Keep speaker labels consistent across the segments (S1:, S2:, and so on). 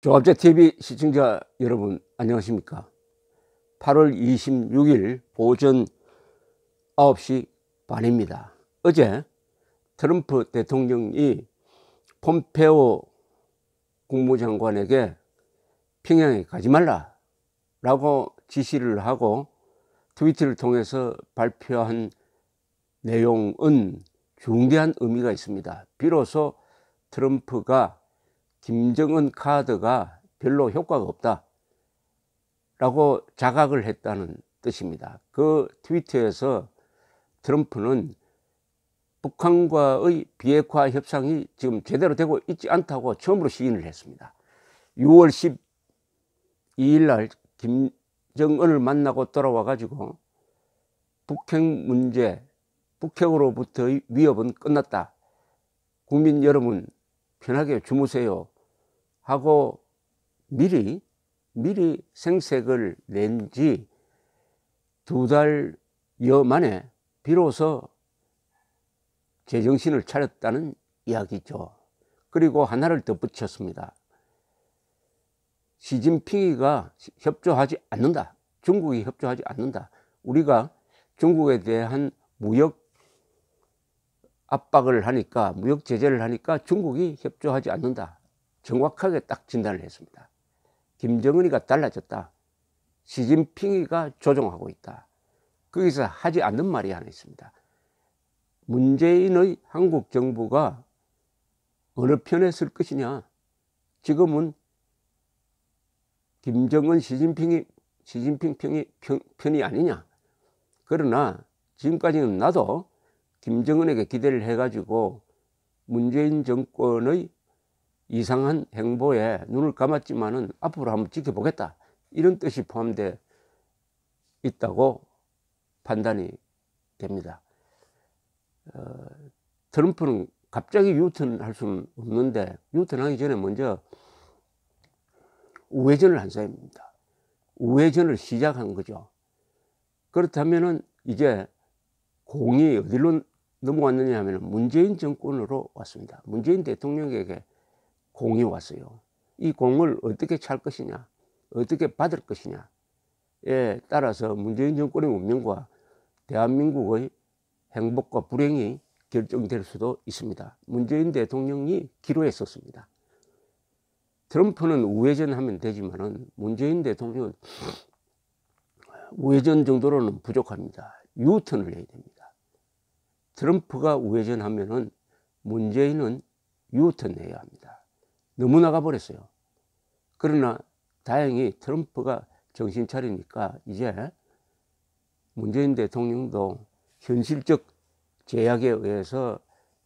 S1: 조합제TV 시청자 여러분 안녕하십니까. 8월 26일 오전 9시 반입니다. 어제 트럼프 대통령이 폼페오 국무장관에게 평양에 가지 말라 라고 지시를 하고 트위터를 통해서 발표한 내용은 중대한 의미가 있습니다. 비로소 트럼프가 김정은 카드가 별로 효과가 없다 라고 자각을 했다는 뜻입니다. 그 트위터에서 트럼프는 북한과의 비핵화 협상이 지금 제대로 되고 있지 않다고 처음으로 시인을 했습니다. 6월 12일 날 김정은을 만나고 돌아와 가지고 북핵 문제, 북핵으로부터의 위협은 끝났다. 국민 여러분 편하게 주무세요 하고 미리 생색을 낸 지 2달여 만에 비로소 제정신을 차렸다는 이야기죠. 그리고 하나를 덧붙였습니다. 시진핑이가 협조하지 않는다. 중국이 협조하지 않는다. 우리가 중국에 대한 무역 압박을 하니까, 무역 제재를 하니까 중국이 협조하지 않는다. 정확하게 딱 진단을 했습니다. 김정은이가 달라졌다. 시진핑이가 조종하고 있다. 거기서 하지 않는 말이 하나 있습니다. 문재인의 한국 정부가 어느 편에 설 것이냐. 지금은 김정은 시진핑 편이 아니냐. 그러나 지금까지는 나도 김정은에게 기대를 해가지고 문재인 정권의 이상한 행보에 눈을 감았지만은 앞으로 한번 지켜보겠다. 이런 뜻이 포함되어 있다고 판단이 됩니다. 트럼프는 갑자기 유턴할 수는 없는데 유턴하기 전에 먼저 우회전을 한 셈입니다. 우회전을 시작한 거죠. 그렇다면은 이제 공이 어디로 넘어왔느냐 하면 문재인 정권으로 왔습니다. 문재인 대통령에게 공이 왔어요. 이 공을 어떻게 찰 것이냐, 어떻게 받을 것이냐에 따라서 문재인 정권의 운명과 대한민국의 행복과 불행이 결정될 수도 있습니다. 문재인 대통령이 기로했었습니다. 트럼프는 우회전하면 되지만은 문재인 대통령은 우회전 정도로는 부족합니다. 유턴을 해야 됩니다. 트럼프가 우회전하면은 문재인은 유턴해야 합니다. 너무 나가버렸어요. 그러나 다행히 트럼프가 정신 차리니까 이제 문재인 대통령도 현실적 제약에 의해서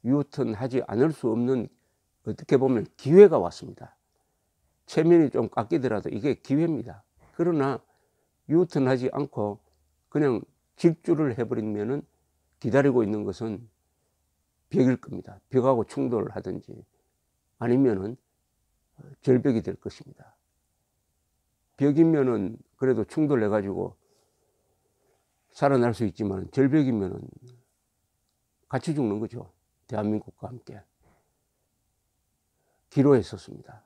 S1: 유턴하지 않을 수 없는 어떻게 보면 기회가 왔습니다. 체면이 좀 깎이더라도 이게 기회입니다. 그러나 유턴하지 않고 그냥 질주를 해버리면은 기다리고 있는 것은 벽일 겁니다. 벽하고 충돌을 하든지 아니면은 절벽이 될 것입니다. 벽이면은 그래도 충돌해 가지고 살아날 수 있지만 절벽이면은 같이 죽는 거죠. 대한민국과 함께. 기로했었습니다.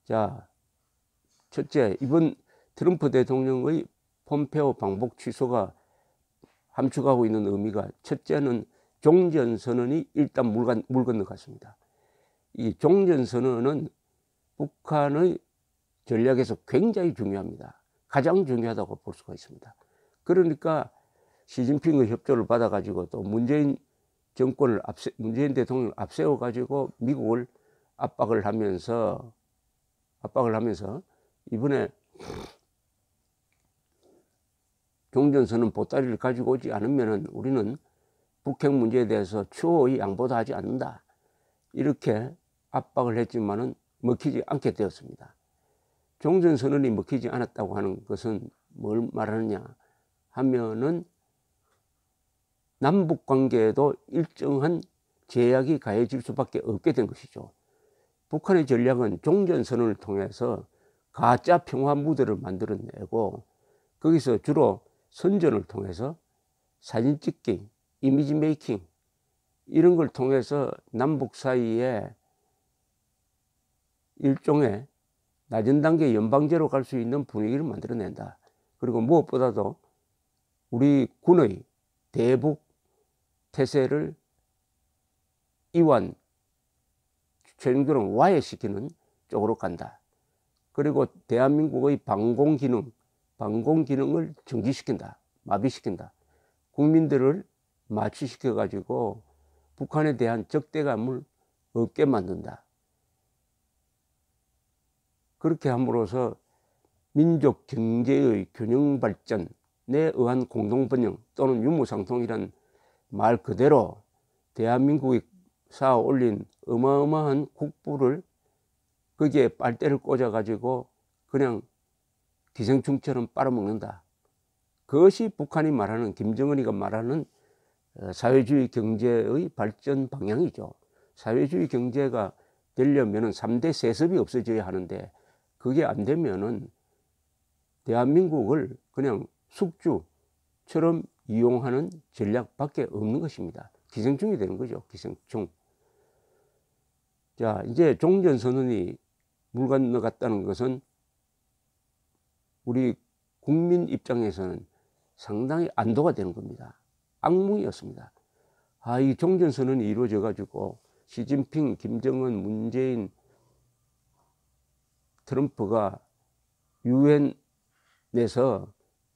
S1: 자, 첫째, 이번 트럼프 대통령의 폼페오 방북 취소가 함축하고 있는 의미가 첫째는 종전선언이 일단 물 건너갔습니다. 이 종전선언은 북한의 전략에서 굉장히 중요합니다. 가장 중요하다고 볼 수가 있습니다. 그러니까 시진핑의 협조를 받아가지고 또 문재인 대통령을 앞세워가지고 미국을 압박을 하면서 이번에 종전선언 보따리를 가지고 오지 않으면 우리는 북핵 문제에 대해서 추호의 양보도 하지 않는다. 이렇게 압박을 했지만은 먹히지 않게 되었습니다. 종전선언이 먹히지 않았다고 하는 것은 뭘 말하느냐 하면은 남북 관계에도 일정한 제약이 가해질 수밖에 없게 된 것이죠. 북한의 전략은 종전선언을 통해서 가짜 평화 무대를 만들어내고 거기서 주로 선전을 통해서 사진 찍기, 이미지 메이킹 이런 걸 통해서 남북 사이에 일종의 낮은 단계 연방제로 갈 수 있는 분위기를 만들어낸다. 그리고 무엇보다도 우리 군의 대북 태세를 이완, 최종적으로 와해시키는 쪽으로 간다. 그리고 대한민국의 방공 기능을 정지시킨다. 마비시킨다. 국민들을 마취시켜 가지고 북한에 대한 적대감을 없게 만든다. 그렇게 함으로써 민족 경제의 균형 발전에 의한 공동번영 또는 유무상통이란 말 그대로 대한민국이 쌓아 올린 어마어마한 국부를 거기에 빨대를 꽂아 가지고 그냥 기생충처럼 빨아먹는다. 그것이 북한이 말하는, 김정은이가 말하는 사회주의 경제의 발전 방향이죠. 사회주의 경제가 되려면 3대 세습이 없어져야 하는데 그게 안 되면은 대한민국을 그냥 숙주처럼 이용하는 전략밖에 없는 것입니다. 기생충이 되는 거죠. 기생충. 자, 이제 종전선언이 물 건너갔다는 것은 우리 국민 입장에서는 상당히 안도가 되는 겁니다. 악몽이었습니다. 이 종전선언이 이루어져 가지고 시진핑, 김정은, 문재인, 트럼프가 유엔에서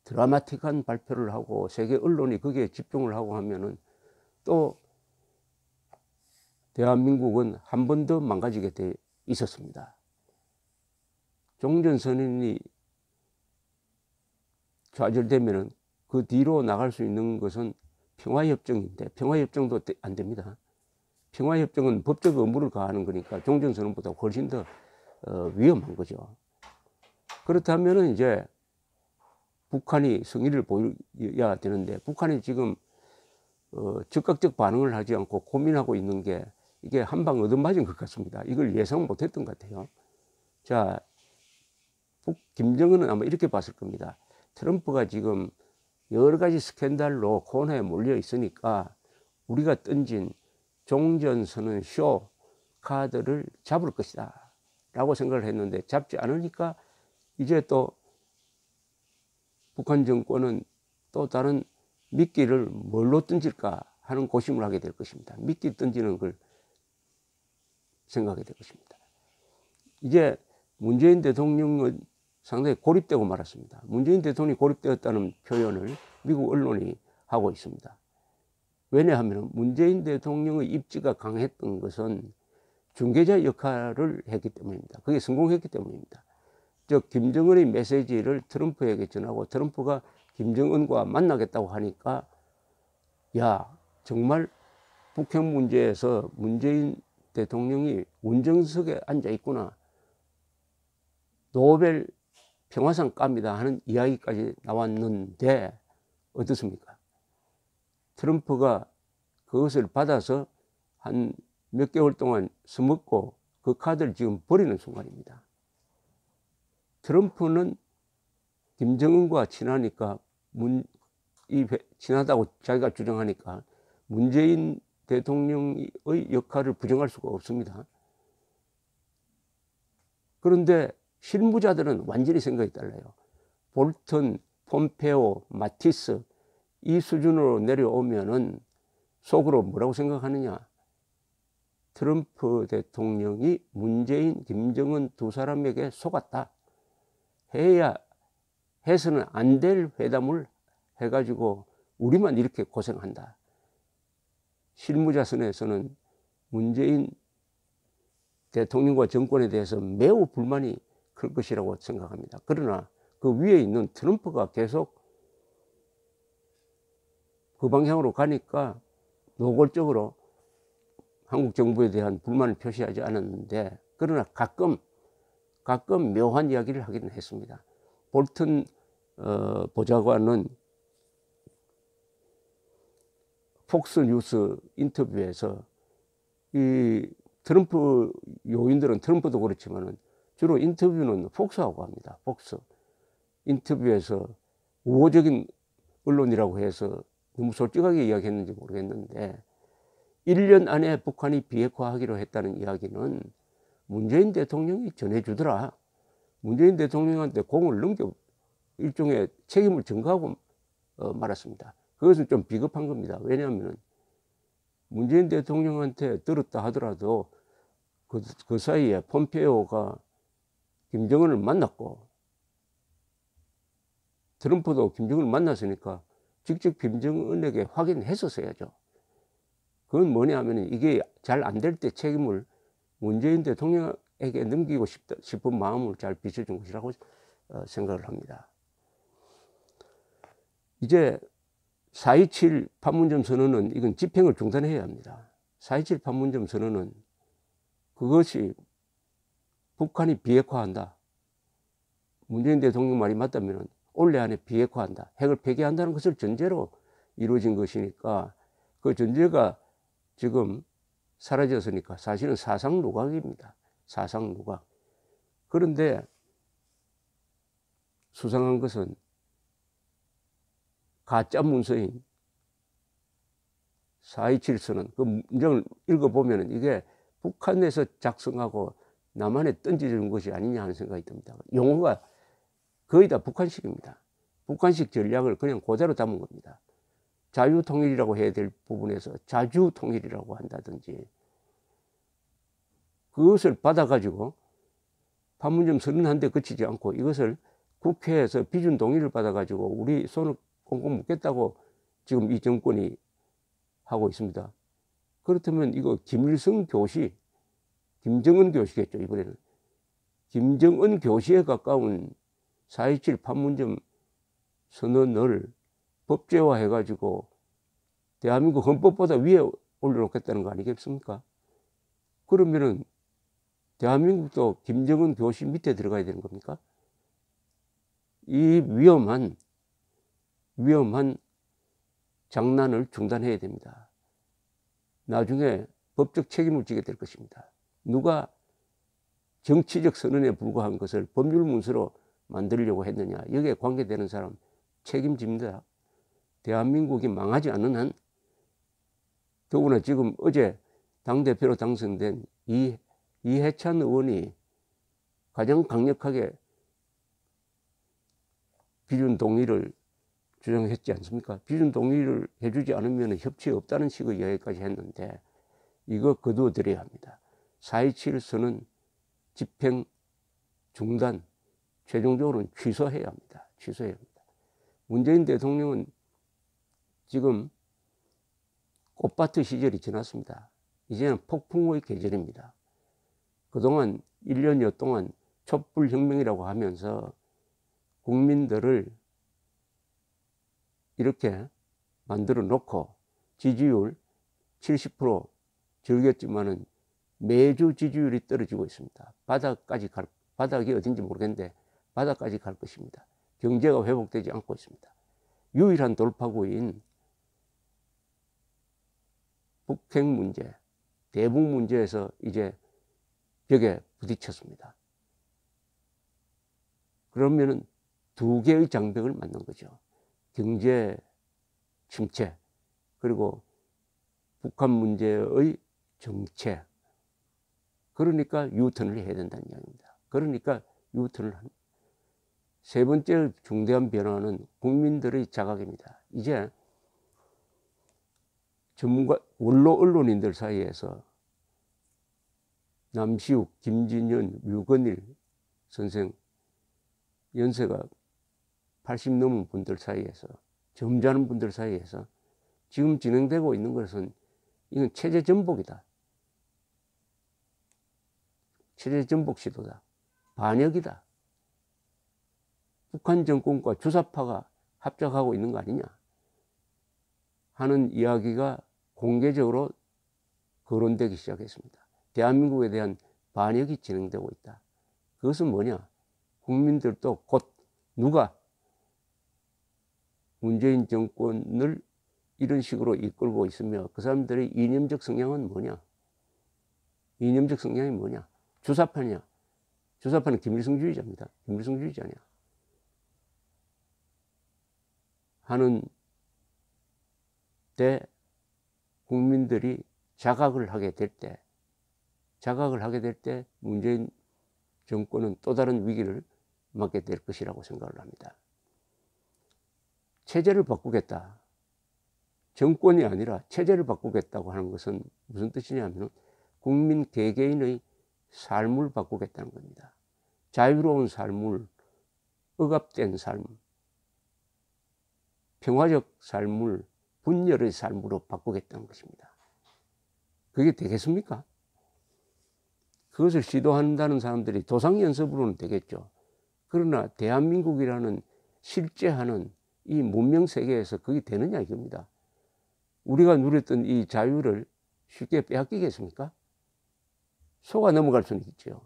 S1: 드라마틱한 발표를 하고 세계 언론이 거기에 집중을 하고 하면은 또 대한민국은 한 번 더 망가지게 돼 있었습니다. 종전선언이 좌절되면은 그 뒤로 나갈 수 있는 것은 평화협정인데 평화협정도 안 됩니다. 평화협정은 법적 의무를 가하는 거니까 종전선언보다 훨씬 더 위험한 거죠. 그렇다면은 이제 북한이 성의를 보여야 되는데 북한이 지금 즉각적 반응을 하지 않고 고민하고 있는 게 이게 한 방 얻어맞은 것 같습니다. 이걸 예상 못했던 것 같아요. 자, 김정은은 아마 이렇게 봤을 겁니다. 트럼프가 지금 여러 가지 스캔들로 코너에 몰려 있으니까 우리가 던진 종전선언 쇼 카드를 잡을 것이다 라고 생각을 했는데 잡지 않으니까 이제 또 북한 정권은 또 다른 미끼를 뭘로 던질까 하는 고심을 하게 될 것입니다. 미끼 던지는 걸 생각하게 될 것입니다. 이제 문재인 대통령은 상당히 고립되고 말았습니다. 문재인 대통령이 고립되었다는 표현을 미국 언론이 하고 있습니다. 왜냐하면 문재인 대통령의 입지가 강했던 것은 중개자 역할을 했기 때문입니다. 그게 성공했기 때문입니다. 즉 김정은의 메시지를 트럼프에게 전하고 트럼프가 김정은과 만나겠다고 하니까 야, 정말 북핵 문제에서 문재인 대통령이 운정석에 앉아 있구나. 노벨 평화상 깝니다 하는 이야기까지 나왔는데 어떻습니까? 트럼프가 그것을 받아서 한 몇 개월 동안 써먹고 그 카드를 지금 버리는 순간입니다. 트럼프는 김정은과 친하니까 친하다고 자기가 주장하니까 문재인 대통령의 역할을 부정할 수가 없습니다. 그런데 실무자들은 완전히 생각이 달라요. 볼턴, 폼페오, 마티스 이 수준으로 내려오면은 속으로 뭐라고 생각하느냐. 트럼프 대통령이 문재인, 김정은 두 사람에게 속았다. 해서는 안 될 회담을 해가지고 우리만 이렇게 고생한다. 실무자선에서는 문재인 대통령과 정권에 대해서 매우 불만이 클 것이라고 생각합니다. 그러나 그 위에 있는 트럼프가 계속 그 방향으로 가니까 노골적으로 한국 정부에 대한 불만을 표시하지 않았는데 그러나 가끔 묘한 이야기를 하기는 했습니다. 볼턴 보좌관은 폭스뉴스 인터뷰에서 이 트럼프 요인들은 트럼프도 그렇지만은 주로 인터뷰는 폭스하고 합니다. 폭스 인터뷰에서 우호적인 언론이라고 해서 너무 솔직하게 이야기했는지 모르겠는데 1년 안에 북한이 비핵화하기로 했다는 이야기는 문재인 대통령이 전해주더라. 문재인 대통령한테 공을 넘겨 일종의 책임을 전가하고 말았습니다. 그것은 좀 비겁한 겁니다. 왜냐하면 문재인 대통령한테 들었다 하더라도 그 사이에 폼페이오가 김정은을 만났고 트럼프도 김정은을 만났으니까 직접 김정은에게 확인했었어야죠. 그건 뭐냐 하면 이게 잘 안 될 때 책임을 문재인 대통령에게 넘기고 싶은 마음을 잘 비춰준 것이라고 생각을 합니다. 이제 4.27 판문점 선언은 이건 집행을 중단해야 합니다. 4.27 판문점 선언은 그것이 북한이 비핵화한다. 문재인 대통령 말이 맞다면 올해 안에 비핵화한다. 핵을 폐기한다는 것을 전제로 이루어진 것이니까 그 전제가 지금 사라졌으니까 사실은 사상누각입니다. 사상누각. 그런데 수상한 것은 가짜 문서인 4.27 선언 그 문장을 읽어보면 이게 북한에서 작성하고 남한에 던져주는 것이 아니냐 하는 생각이 듭니다. 용어가 거의 다 북한식입니다. 북한식 전략을 그냥 그대로 담은 겁니다. 자유통일이라고 해야 될 부분에서 자주통일이라고 한다든지 그것을 받아가지고 판문점 선언한 데 그치지 않고 이것을 국회에서 비준 동의를 받아가지고 우리 손을 꽁꽁 묶겠다고 지금 이 정권이 하고 있습니다. 그렇다면 이거 김일성 교시, 김정은 교시겠죠. 이번에는 김정은 교시에 가까운 4.27 판문점 선언을 법제화해 가지고 대한민국 헌법보다 위에 올려놓겠다는 거 아니겠습니까? 그러면은 대한민국도 김정은 교시 밑에 들어가야 되는 겁니까? 이 위험한 장난을 중단해야 됩니다. 나중에 법적 책임을 지게 될 것입니다. 누가 정치적 선언에 불과한 것을 법률 문서로 만들려고 했느냐, 여기에 관계되는 사람 책임집니다. 대한민국이 망하지 않는 한, 더구나 지금 어제 당대표로 당선된 이해찬 의원이 가장 강력하게 비준 동의를 주장했지 않습니까? 비준 동의를 해주지 않으면 협치에 없다는 식의 이야기까지 했는데 이거 거두어드려야 합니다. 4.27 선언 집행 중단 최종적으로는 취소해야 합니다. 취소해야 합니다. 문재인 대통령은 지금 꽃밭의 시절이 지났습니다. 이제는 폭풍의 계절입니다. 그동안 1년여 동안 촛불혁명이라고 하면서 국민들을 이렇게 만들어 놓고 지지율 70% 즐겼지만은 매주 지지율이 떨어지고 있습니다. 바닥이 어딘지 모르겠는데 바닥까지 갈 것입니다. 경제가 회복되지 않고 있습니다. 유일한 돌파구인 북핵 문제, 대북 문제에서 이제 벽에 부딪혔습니다. 그러면은 두 개의 장벽을 맞는 거죠. 경제 침체 그리고 북한 문제의 정체. 그러니까 유턴을 해야 된다는 이야기입니다. 그러니까 유턴을 합니다. 세 번째 중대한 변화는 국민들의 자각입니다. 이제 전문가 원로 언론인들 사이에서 남시욱, 김진현, 류건일 선생 연세가 80 넘은 분들 사이에서 점잖은 분들 사이에서 지금 진행되고 있는 것은 이건 체제 전복이다. 체제 전복 시도다. 반역이다. 북한 정권과 주사파가 합작하고 있는 거 아니냐 하는 이야기가 공개적으로 거론되기 시작했습니다. 대한민국에 대한 반역이 진행되고 있다. 그것은 뭐냐? 국민들도 곧 누가 문재인 정권을 이런 식으로 이끌고 있으며 그 사람들의 이념적 성향은 뭐냐? 이념적 성향이 뭐냐? 주사파냐? 주사파는 김일성주의자입니다. 김일성주의자냐? 하는 때 국민들이 자각을 하게 될 때 문재인 정권은 또 다른 위기를 맞게 될 것이라고 생각을 합니다. 체제를 바꾸겠다. 정권이 아니라 체제를 바꾸겠다고 하는 것은 무슨 뜻이냐면 국민 개개인의 삶을 바꾸겠다는 겁니다. 자유로운 삶을, 억압된 삶, 평화적 삶을 분열의 삶으로 바꾸겠다는 것입니다. 그게 되겠습니까? 그것을 시도한다는 사람들이 도상연습으로는 되겠죠. 그러나 대한민국이라는 실제 하는 이 문명세계에서 그게 되느냐 이겁니다. 우리가 누렸던 이 자유를 쉽게 빼앗기겠습니까? 속아 넘어갈 수는 있죠.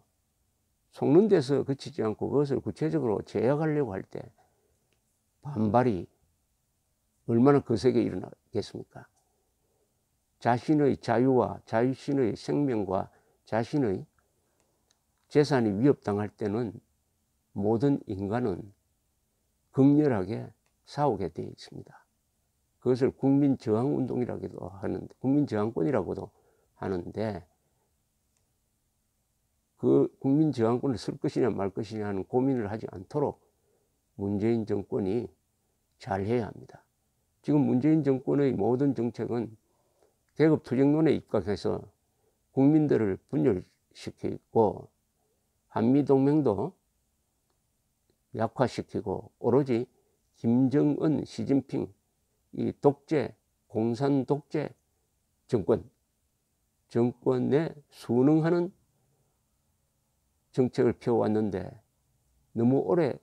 S1: 속는 데서 그치지 않고 그것을 구체적으로 제약하려고 할 때 반발이 얼마나 거세게 일어나겠습니까? 자신의 자유와 자신의 생명과 자신의 재산이 위협당할 때는 모든 인간은 극렬하게 싸우게 되어 있습니다. 그것을 국민저항운동이라고도 하는데, 국민저항권이라고도 하는데, 그 국민저항권을 쓸 것이냐 말 것이냐 하는 고민을 하지 않도록 문재인 정권이 잘해야 합니다. 지금 문재인 정권의 모든 정책은 계급투쟁론에 입각해서 국민들을 분열시키고 한미동맹도 약화시키고 오로지 김정은, 시진핑 이 독재, 공산 독재 정권에 순응하는 정책을 펴왔는데 너무 오래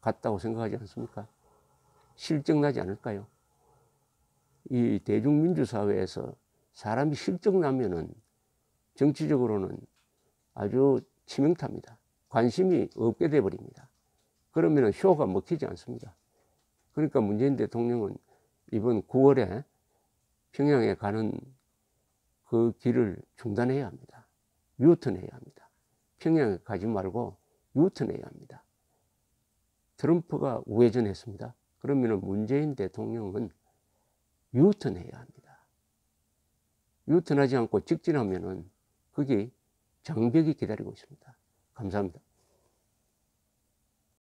S1: 갔다고 생각하지 않습니까? 실적나지 않을까요? 이 대중민주사회에서 사람이 실적나면은 정치적으로는 아주 치명타입니다. 관심이 없게 돼버립니다. 그러면 쇼가 먹히지 않습니다. 그러니까 문재인 대통령은 이번 9월에 평양에 가는 그 길을 중단해야 합니다. 유턴해야 합니다. 평양에 가지 말고 유턴해야 합니다. 트럼프가 우회전했습니다. 그러면 문재인 대통령은 유턴해야 합니다. 유턴하지 않고 직진하면은 거기 장벽이 기다리고 있습니다. 감사합니다.